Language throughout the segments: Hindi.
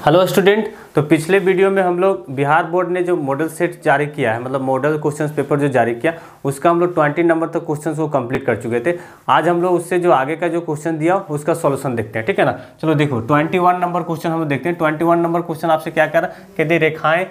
Hello student. तो पिछले वीडियो में हम लोग बिहार बोर्ड ने जो मॉडल सेट जारी किया है, मतलब मॉडल क्वेश्चंस पेपर जो जारी किया, उसका हम लोग 20 नंबर तक क्वेश्चंस को कंप्लीट कर चुके थे। आज हम लोग उससे जो आगे का जो क्वेश्चन दिया उसका सॉल्यूशन देखते हैं, ठीक है ना। चलो देखो 21 नंबर क्वेश्चन हम लोग देखते हैं। 21 नंबर क्वेश्चन आपसे क्या कह रहा है, कहते रेखाएं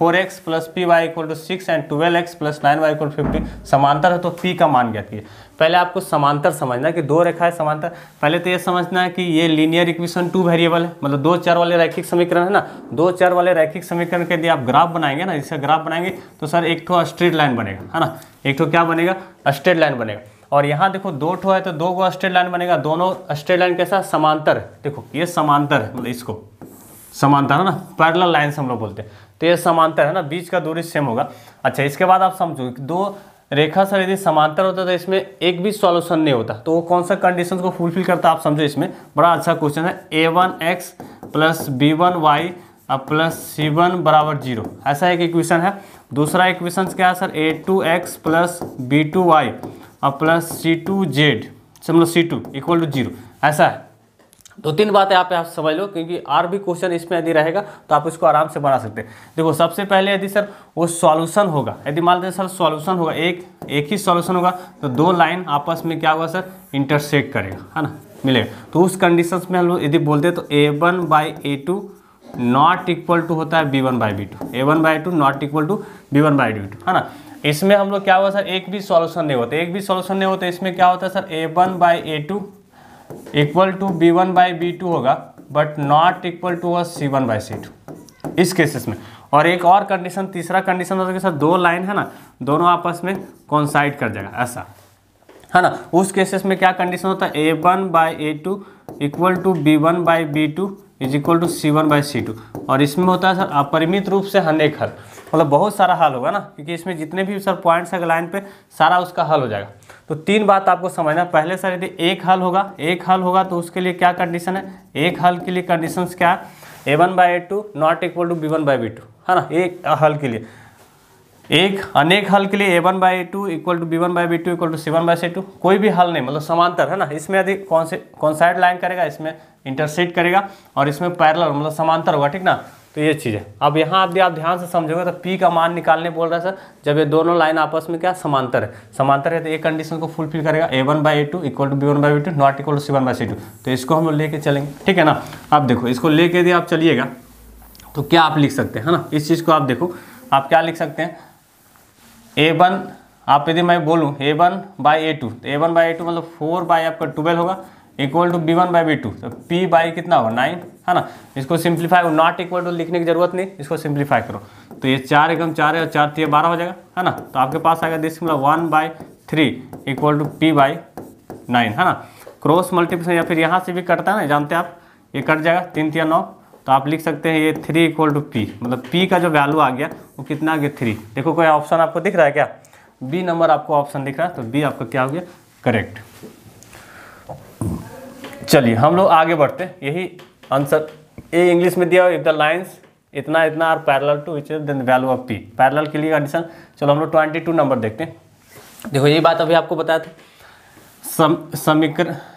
4x plus P Y equal to 6 and 12x plus 9y equal 50 समांतर है, तो p का मान ज्ञात कीजिए। पहले आपको समांतर समझना है कि दो रेखाएं समांतर। पहले तो ये समझना है कि ये लीनियर इक्वेशन 2 वेरिएबल है, मतलब दो चर वाले रैखिक समीकरण है ना। दो चर वाले रैखिक समीकरण के यदि आप ग्राफ बनाएंगे ना, इसका ग्राफ बनाएंगे तो सर एक ठो स्ट्रेट लाइन बनेगा, है ना। एक ठो क्या बनेगा, स्ट्रेट लाइन बनेगा। और यहाँ देखो दो ठो है तो दो को स्ट्रेट लाइन बनेगा। दोनों स्ट्रेट लाइन कैसा, समांतर है। देखो ये समांतर है, मतलब इसको समांतर है ना, पैरेलल लाइन्स हम लोग बोलते हैं। तो ये समांतर है ना, बीच का दूरी सेम होगा। अच्छा, इसके बाद आप समझो दो रेखा सर यदि समांतर होता तो इसमें एक भी सॉल्यूशन नहीं होता। तो वो कौन सा कंडीशन को फुलफिल करता आप समझो। इसमें बड़ा अच्छा क्वेश्चन है, a1x plus b1y plus c1 बराबर 0, ऐसा एक इक्वेशन है। दूसरा इक्वेशन क्या है sir, a2x plus b2y plus c2z मतलब c2 इक्वल टू 0, ऐसा है। दो तीन बातें आप समझ लो, क्योंकि और भी क्वेश्चन इसमें यदि रहेगा तो आप इसको आराम से बना सकते हैं। देखो सबसे पहले यदि सर वो सॉल्यूशन होगा, यदि मान लेते सर सॉल्यूशन होगा, एक ही सॉल्यूशन होगा तो दो लाइन आपस में क्या होगा सर, इंटरसेक्ट करेगा, है ना, मिलेगा। तो उस कंडीशंस में हम लोग यदि बोलते हैं तो a1/a2 नॉट इक्वल टू होता है b1/b2, a1/a2 not equal to b1/b2, है ना। इसमें हम लोग क्या होगा सर, एक भी सॉल्यूशन नहीं होता, एक भी सॉल्यूशन नहीं होता। इसमें क्या होता है sir, a1/a2 equal to b1/b2 होगा, but not equal to c1/c2 इस केसेस में। और एक और कंडीशन, तीसरा कंडीशन होता है कि सर दो लाइन है ना, दोनों आपस में कोइंसाइड कर जाएगा, ऐसा है ना। उस केसेस में क्या कंडीशन होता है, a1/a2 equal to b1/b2 is equal to c1/c2। और इसमें होता है सर अपरिमित रूप से अनेक हल, मतलब बहुत सारा हल होगा ना, क्योंकि इसमें जितने भी सर पॉइंट्स है लाइन पे सारा उसका हल हो जाएगा। तो तीन बात आपको समझना। पहले सर यदि एक हल होगा तो उसके लिए क्या कंडीशन है, एक हल के लिए कंडीशंस क्या है, a1/a2 not equal to b1/b2, है ना। एक हल के लिए, एक अनेक हल के लिए a1/a2 equal to b1/b2 equal to c1/c2। कोई भी हल नहीं, मतलब समांतर है ना। इसमें यदि कौन साइड लाइन करेगा, इसमें इंटरसेक्ट करेगा, और इसमें पैरेलल मतलब समांतर होगा, ठीक ना। तो ये चीज़ है। अब यहाँ यदि आप ध्यान से समझोगे तो p का मान निकालने बोल रहा है सर, जब ये दोनों लाइन आपस में क्या समांतर है तो ये कंडीशन को फुलफिल करेगा, a1/a2 equal to b1/b2 not equal to c1/c2। तो इसको हम लोग लेके चलेंगे, ठीक है ना। अब देखो इसको लेके यदि आप चलिएगा तो क्या आप लिख सकते हैं, है ना। इस चीज़ को आप देखो, आप क्या लिख सकते हैं, a1, आप यदि मैं बोलूँ a1/a2, तो a1/a2 मतलब 4 आपका 12 होगा इक्वल टू b1/b2, तो p बाई कितना होगा 9, है ना। इसको सिंप्लीफाई, नॉट इक्वल टू लिखने की जरूरत नहीं, इसको सिंप्लीफाई करो तो ये 4 एकम 4 है और 4 3 12 हो जाएगा, है ना। तो आपके पास आएगा दिस मतलब 1/3 इक्वल टू p/9, है ना। क्रॉस मल्टीप्लिकेशन या फिर यहाँ से भी कटता है ना, जानते हैं आप, ये कट जाएगा 3 3 9, तो आप लिख सकते हैं ये 3 इक्वल टू p, मतलब p का जो वैल्यू आ गया वो कितना आ गया 3। देखो कोई ऑप्शन आपको दिख रहा है क्या, बी नंबर आपको ऑप्शन दिख रहा है, तो बी आपका क्या हो गया, करेक्ट। चलिए हम लोग आगे बढ़ते हैं, यही आंसर ए इंग्लिश में दिया, इफ द लाइंस इतना इतना are parallel to which then value of P, parallel के लिए कंडीशन। चलो हम लोग 22 नंबर देखते हैं। देखो यही बात अभी आपको बताया था,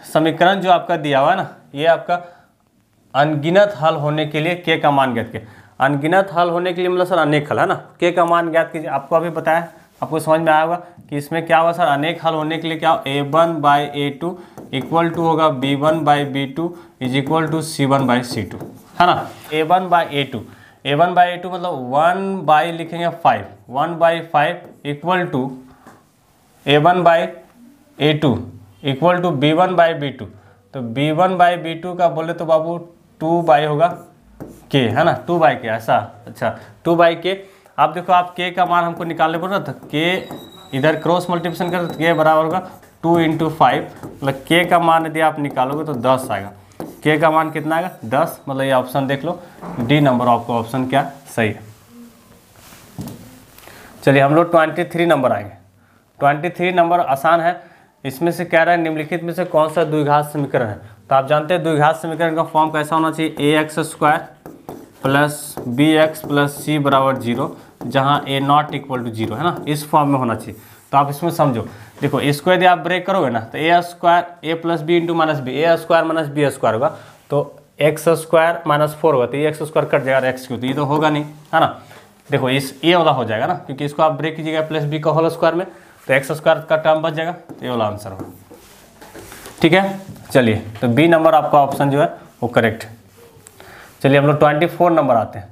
समीकरण जो आपका दिया हुआ है ना, ये आपका अनगिनत हल होने के लिए के का मान ज्ञात कीजिए। अनगिनत हल होने के लिए मतलब सर अनेक हल, है ना, के का मान ज्ञात कीजिए। आपको अभी बताया, आपको समझ में आया होगा कि इसमें क्या होगा सर, अनेक हल होने के लिए क्या, a1/a2 इक्वल टू होगा b1/b2 is equal to c1/c2, है ना। a1/a2 मतलब 1 लिखेंगे 5, 1/5 equal to a1/a2 equal to b1/b2। तो b1/b2 का बोले तो बाबू 2 होगा k, है ना, 2/k ऐसा। अच्छा 2/k। आप देखो, आप k का मान हमको निकालने बोल रहा था, k इधर क्रॉस मल्टीप्लिकेशन कर तो k बराबर होगा 2 × 5, मतलब k का मान यदि आप निकालोगे तो 10 आएगा। k का मान कितना आएगा 10, मतलब ये ऑप्शन देख लो, डी नंबर आपका ऑप्शन क्या सही है। चलिए हम लोग 23 नंबर आएंगे। 23 नंबर आसान है। इसमें से कह रहा है निम्नलिखित में से कौन सा द्विघात समीकरण है। तो आप जानते हैं द्विघात समीकरण का फॉर्म कैसा होना चाहिए, ax² plus bx plus c बराबर 0, जहाँ a नॉट इक्वल टू 0, है ना, इस फॉर्म में होना चाहिए। तो आप इसमें समझो, देखो इसको यदि आप ब्रेक करोगे ना तो a² a plus B into minus B, a² minus बी² होगा। तो एक्स स्क्वायर माइनस 4 होगा, तो ये एक्स स्क्वायर कट जाएगा, एक्स क्यू, तो ये तो होगा नहीं, है ना। देखो इस ये वाला हो जाएगा ना, क्योंकि इसको आप ब्रेक कीजिएगा प्लस बी का होल स्क्वायर में, तो एक्स स्क्वायर का टर्म बच जाएगा, तो ये वाला आंसर होगा। ठीक है, चलिए तो बी नंबर आपका ऑप्शन जो है वो करेक्ट है। चलिए हम लोग 24 नंबर आते हैं।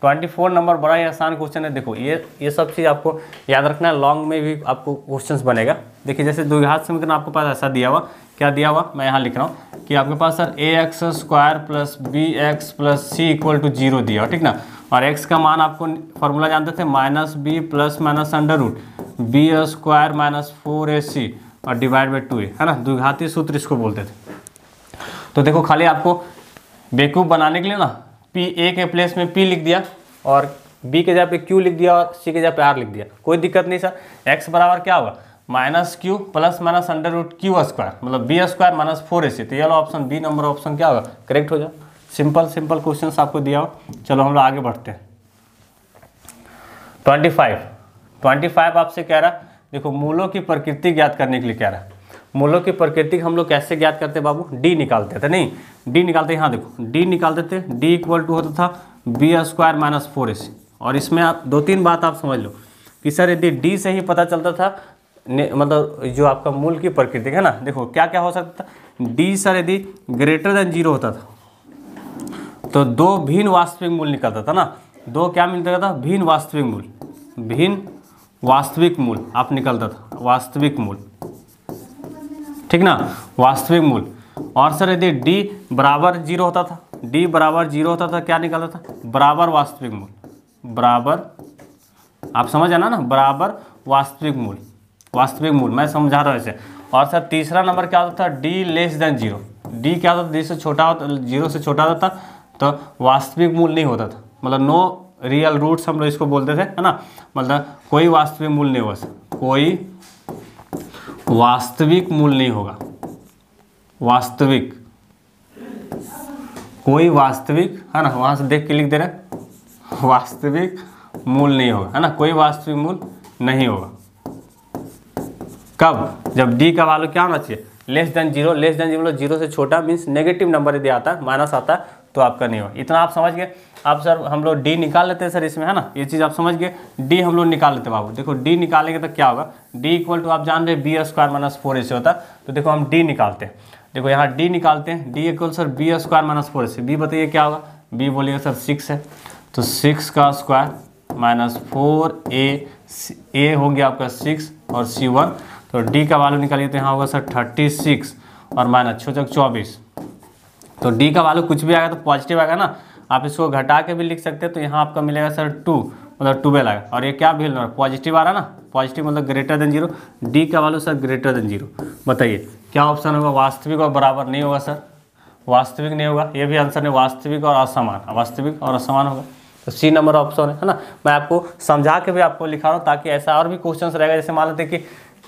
24 नंबर बड़ा ही आसान क्वेश्चन है। देखो ये सब चीज़ आपको याद रखना है, लॉन्ग में भी आपको क्वेश्चंस बनेगा। देखिए जैसे द्विघात समीकरण आपके पास ऐसा दिया हुआ, क्या दिया हुआ मैं यहाँ लिख रहा हूँ कि आपके पास sir A X square plus B X plus C equal to 0 दिया हो, ठीक ना। और x का मान आपको फॉर्मूला जानते थे, minus B plus minus under root B square minus 4ac और डिवाइड बाई 2a, है ना। द्विघाती सूत्र इसको बोलते थे। तो देखो खाली आपको बेवकूफ़ बनाने के लिए ना पी ए के प्लेस में p लिख दिया और b के जगह पे q लिख दिया और c के जगह पे r लिख दिया, कोई दिक्कत नहीं सर। x बराबर क्या होगा, minus Q plus minus under root Q square, मतलब बी स्क्वायर माइनस 4ac, तो ये वाला ऑप्शन बी नंबर ऑप्शन क्या होगा, करेक्ट हो जाए। सिंपल सिंपल क्वेश्चन आपको दिया हो। चलो हम लोग आगे बढ़ते हैं। 25 आपसे कह रहा है, देखो मूलों की प्रकृति ज्ञात करने के लिए कह रहा है। मूलों की प्रकृति हम लोग कैसे ज्ञात करते हैं बाबू, डी निकालते थे, नहीं डी निकालते, यहाँ देखो डी निकालते थे, डी इक्वल टू होता था बी स्क्वायर माइनस 4ac। और इसमें आप 2-3 बात आप समझ लो कि सर यदि डी से ही पता चलता था मतलब जो आपका मूल की प्रकृति है ना, देखो क्या क्या हो सकता था, डी सर यदि ग्रेटर देन 0 होता था तो 2 भिन्न वास्तविक मूल निकलता था ना, 2 क्या मिलता था, भिन्न वास्तविक मूल, भिन्न वास्तविक मूल आप निकलता था, वास्तविक मूल, ठीक ना, वास्तविक मूल। और सर यदि d बराबर 0 होता था, d बराबर 0 होता था, क्या निकलता था, बराबर वास्तविक मूल, बराबर, आप समझ आना ना, बराबर वास्तविक मूल, वास्तविक मूल मैं समझा रहा हूँ ऐसे। और सर तीसरा नंबर क्या होता था, d लेस देन 0, d क्या होता था, d से छोटा होता, 0 से छोटा होता था तो वास्तविक मूल नहीं होता था, मतलब नो रियल रूट्स हम लोग इसको बोलते थे, है ना, मतलब कोई वास्तविक मूल नहीं होगा, कोई वास्तविक मूल नहीं होगा, वास्तविक, कोई वास्तविक, है ना, वहां से देख के लिख दे रहे, वास्तविक मूल नहीं होगा, है ना, कोई वास्तविक मूल नहीं होगा। कब, जब d का वैल्यू क्या होना चाहिए, लेस देन 0, लेस देन 0 0 से छोटा मीन्स नेगेटिव नंबर यदि आता है, माइनस आता है तो आपका नहीं होगा। इतना आप समझ गए। आप सर हम लोग डी निकाल लेते हैं सर इसमें, है ना, ये चीज़ आप समझ गए। डी हम लोग निकाल लेते हैं बाबू, देखो डी निकालेंगे तो क्या होगा, डी इक्वल टू आप जान रहे बी स्क्वायर माइनस 4ac होता है, तो देखो हम डी निकालते हैं, देखो यहाँ डी निकालते हैं, D equal sir B square minus 4ac, B बताइए क्या होगा, बी बोलिएगा सर 6 है, तो 6 का स्क्वायर माइनस 4a हो गया आपका 6 और c 1, तो डी का वैल्यू निकालिए तो यहाँ होगा सर 36 और माइनस 6 24, तो डी का वैल्यू कुछ भी आएगा तो पॉजिटिव आएगा ना, आप इसको घटा के भी लिख सकते हैं, तो यहाँ आपका मिलेगा सर 2, मतलब 12 आएगा। और ये क्या भी पॉजिटिव आ रहा है ना, पॉजिटिव मतलब ग्रेटर देन 0, डी का वैल्यू सर ग्रेटर देन 0। बताइए क्या ऑप्शन होगा, वास्तविक और बराबर नहीं होगा सर, वास्तविक नहीं होगा, ये भी आंसर है, वास्तविक और असमान, वास्तविक और असमान होगा, तो सी नंबर ऑप्शन है ना। मैं आपको समझा के भी आपको लिखा रहा हूँ ताकि ऐसा और भी क्वेश्चन रहेगा, जैसे मान लेते कि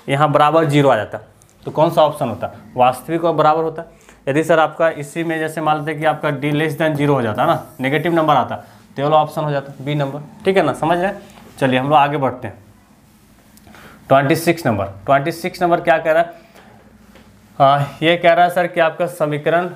यहाँ बराबर 0 आ जाता तो कौन सा ऑप्शन होता, वास्तविक और बराबर होता। यदि सर आपका इसी में जैसे मान लेते कि आपका डी लेस देन 0 हो जाता है ना, नेगेटिव नंबर आता तो वाला ऑप्शन हो जाता बी नंबर, ठीक है ना, समझ रहे हैं। चलिए हम लोग आगे बढ़ते हैं। 26 नंबर क्या कह रहा है, हाँ ये कह रहा है सर कि आपका समीकरण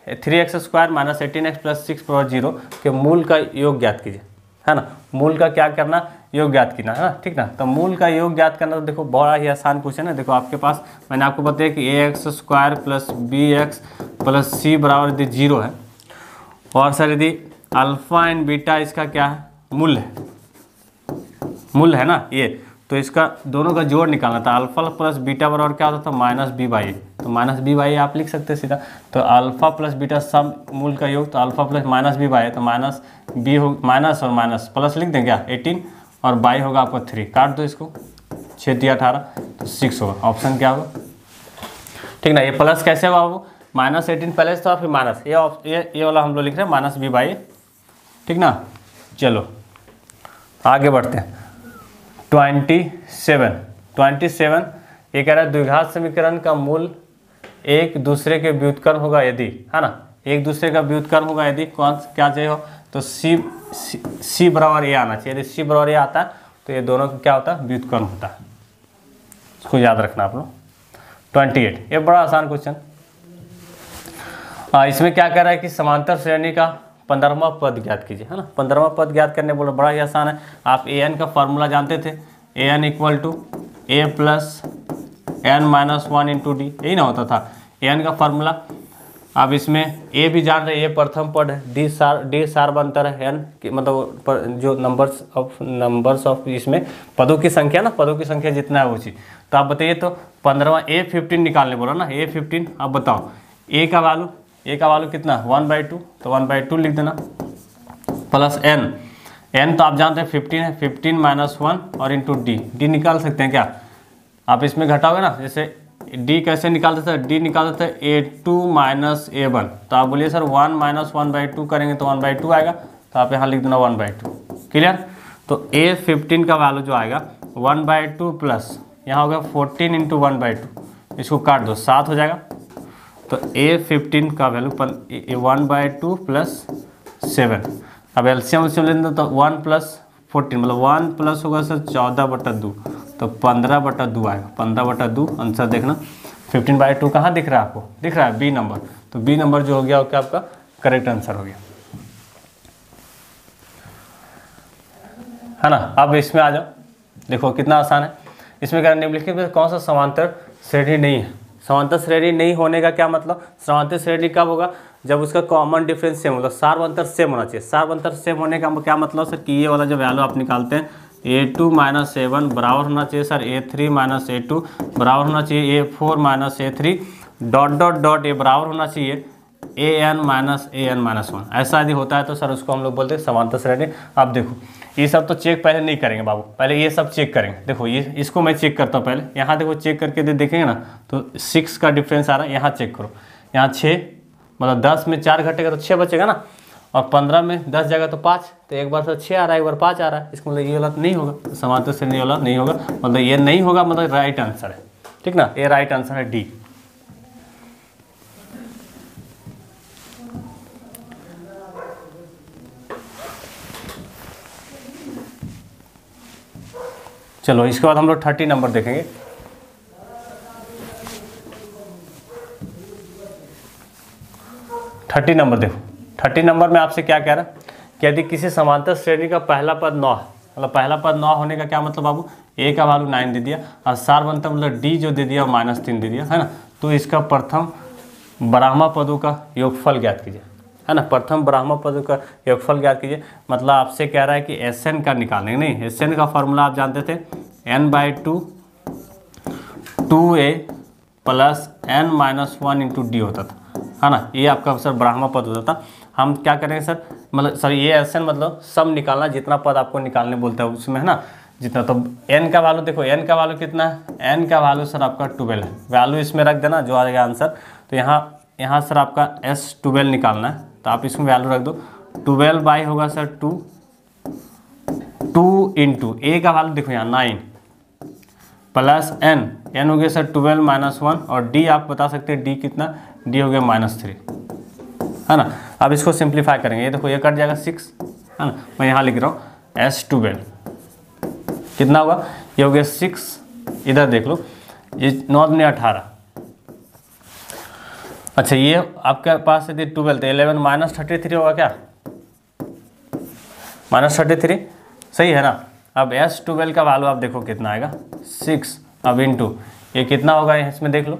3x square minus 18x plus 6 power 0 के मूल का योग ज्ञात कीजिए, है ना, मूल का क्या करना, योग ज्ञात करना, है ना, ठीक ना। तो मूल का योग ज्ञात करना तो देखो बड़ा ही आसान क्वेश्चन है। देखो आपके पास मैंने आपको बताया कि ax square plus bx plus c बराबर यदि 0 है और सर यदि अल्फा एंड बीटा इसका क्या है, मूल है ना ये, तो इसका दोनों का जोड़ निकालना था, अल्फा प्लस बीटा बराबर क्या होता था, माइनस बी बाई ए, तो माइनस बी बाई ए आप लिख सकते हैं सीधा। तो अल्फा प्लस बीटा सब मूल का योग, तो alpha plus minus B by A, तो माइनस बी हो, माइनस और माइनस प्लस लिख दें क्या, 18 और बाई होगा आपका 3, काट दो इसको, 6 3 18 तो 6 होगा, ऑप्शन क्या होगा, ठीक ना। ये प्लस कैसे होगा वो, माइनस 18 पहले से था फिर माइनस, ये वाला हम लोग लिख रहे हैं माइनस बी बाई, ठीक ना। चलो आगे बढ़ते हैं। 27 ये कह रहा है द्विघात समीकरण का मूल एक दूसरे के व्युत्क्रम होगा यदि, है ना, एक दूसरे का व्युत्क्रम होगा यदि कौन क्या चाहिए हो, तो सी बराबर ए आना चाहिए। यदि सी बराबर ए आता है तो ये दोनों का क्या होता है, व्युत्क्रम होता है, इसको याद रखना आप लोग। 28 ये बड़ा आसान क्वेश्चन। इसमें क्या कह रहा है कि समांतर श्रेणी का 15वां पद ज्ञात कीजिए, है ना। 15वां पद ज्ञात करने बोला, बड़ा ही आसान है। आप ए एन का फॉर्मूला जानते थे, A N equal to A plus N minus 1 into D, यही ना होता था ए एन का फॉर्मूला। अब इसमें ए भी जान रहे, ए प्रथम पद है, डी सार्वंतर है, एन मतलब जो नंबर्स ऑफ इसमें पदों की संख्या ना, पदों की संख्या जितना है वो चीज़। तो आप बताइए, तो 15वां A15 निकालने बोला ना, A15। अब बताओ ए का वैल्यू कितना, 1/2, तो 1/2 लिख देना, प्लस एन तो आप जानते हैं 15 है, 15 माइनस 1 और इंटू डी निकाल सकते हैं क्या आप, इसमें घटाओगे ना, जैसे डी कैसे निकालते थे, डी निकालते थे A2 माइनस A1, तो आप बोलिए सर 1 माइनस 1/2 करेंगे तो 1/2 आएगा, तो आप यहाँ लिख देना 1/2, क्लियर। तो A15 का वैल्यू जो आएगा 1/2 प्लस यहाँ होगा 14 इंटू 1/2, इसको काट दो 7 हो जाएगा। तो A15 का वैल्यू 1/2 प्लस 7, अब एलसीएम लेंगे तो 1 प्लस 14 मतलब 1 प्लस होगा सर 14/2, तो 15/2 आएगा, 15/2 आंसर देखना। 15/2 कहाँ दिख रहा है आपको, दिख रहा है बी नंबर, तो बी नंबर जो हो गया क्या आपका करेक्ट आंसर हो गया, है ना। अब इसमें आ जाओ, देखो कितना आसान है। इसमें क्या निम्नलिखित में कौन सा समांतर श्रेणी नहीं है। समांतर श्रेणी नहीं होने का क्या मतलब, समांतर श्रेणी कब होगा, जब उसका कॉमन डिफरेंस सेम, मतलब सार्वंतर सेम होना चाहिए। सार्वंतर सेम होने का क्या मतलब सर, कि ये वाला जो वैल्यू आप निकालते हैं A2 माइनस A1 बराबर होना चाहिए सर A3 माइनस A2 बराबर होना चाहिए A4 minus A3 dot dot dot A बराबर होना चाहिए AN माइनस AN-1। ऐसा यदि होता है तो सर उसको हम लोग बोलते हैं समांतर श्रेणी। अब देखो ये सब तो चेक पहले नहीं करेंगे बाबू, पहले ये सब चेक करेंगे। देखो ये इसको मैं चेक करता हूँ पहले, यहाँ देखो चेक करके देखेंगे ना, तो 6 का डिफरेंस आ रहा है, यहाँ चेक करो, यहाँ 6 मतलब 10 में 4 घटेगा तो 6 बचेगा ना, और 15 में 10 जाएगा तो 5, तो एक बार तो 6 आ रहा है, एक बार 5 आ रहा है, इसका मतलब ये वाला नहीं होगा, समांतर श्रेणी वाला नहीं होगा, मतलब ये नहीं होगा, मतलब राइट आंसर है, ठीक ना, ये राइट आंसर है डी। चलो इसके बाद हम लोग 30 नंबर देखेंगे। थर्टी नंबर देखो, 30 नंबर में आपसे क्या कह रहा है कि यदि किसी समांतर श्रेणी का पहला पद 9 है, मतलब पहला पद 9 होने का क्या मतलब बाबू, ए का वैल्यू 9 दे दिया और सार्वंतर मतलब डी जो दे दिया -3 दे दिया, है ना। तो इसका प्रथम ब्राह्मण पदों का योगफल ज्ञात कीजिए, है ना। प्रथम ब्राह्मण पदों का योगफल ज्ञात कीजिए, मतलब आपसे कह रहा है कि SN का निकालेंगे। नहीं, SN का फॉर्मूला आप जानते थे n/2 2a plus n-1 into D होता था, है ना। ये आपका सर ब्राह्मण पद होता था। हम क्या करेंगे सर, मतलब सर ये SN मतलब सब निकालना, जितना पद आपको निकालने बोलता है उसमें, है ना, जितना। तो n का वैल्यू देखो, n का वैल्यू कितना है, n का वैल्यू सर आपका 12 है, वैल्यू इसमें रख देना जो आ जाएगा आंसर। तो यहाँ सर आपका S12 निकालना है, तो आप इसमें वैल्यू रख दो, 12 होगा सर 2 इंटू ए का वैल्यू देखो यहाँ 9 प्लस n हो गया सर 12 - 1 और d आप बता सकते हैं d कितना, d हो गया -3, है ना। अब इसको सिंप्लीफाई करेंगे, ये देखो ये कट जाएगा 6, है ना। मैं यहाँ लिख रहा हूँ S12 कितना होगा, ये हो गया 6, इधर देख लो ये 9 में 18। अच्छा ये आपके पास यदि 12 तो 11 -33 होगा क्या, -33 सही है ना। अब S12 का वैल्यू आप देखो कितना आएगा 6, अब इंटू ये कितना होगा इसमें देख लो,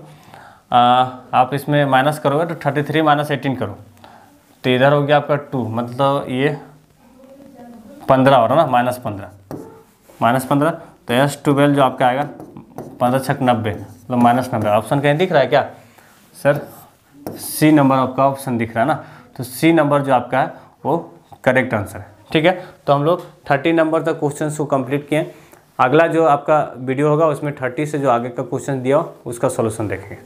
आप इसमें माइनस करोगे तो 33 - 18 करो, तो इधर हो गया आपका 2, मतलब ये 15 हो रहा ना, -15 तो S12 जो आपका आएगा 15 छक 90 मतलब -90। ऑप्शन कहीं दिख रहा है क्या सर, सी नंबर आपका ऑप्शन दिख रहा है ना, तो सी नंबर जो आपका है वो करेक्ट आंसर है, ठीक है। तो हम लोग 30 नंबर तक क्वेश्चन को कंप्लीट किए। अगला जो आपका वीडियो होगा उसमें 30 से जो आगे का क्वेश्चन दिया उसका सॉल्यूशन देखेंगे।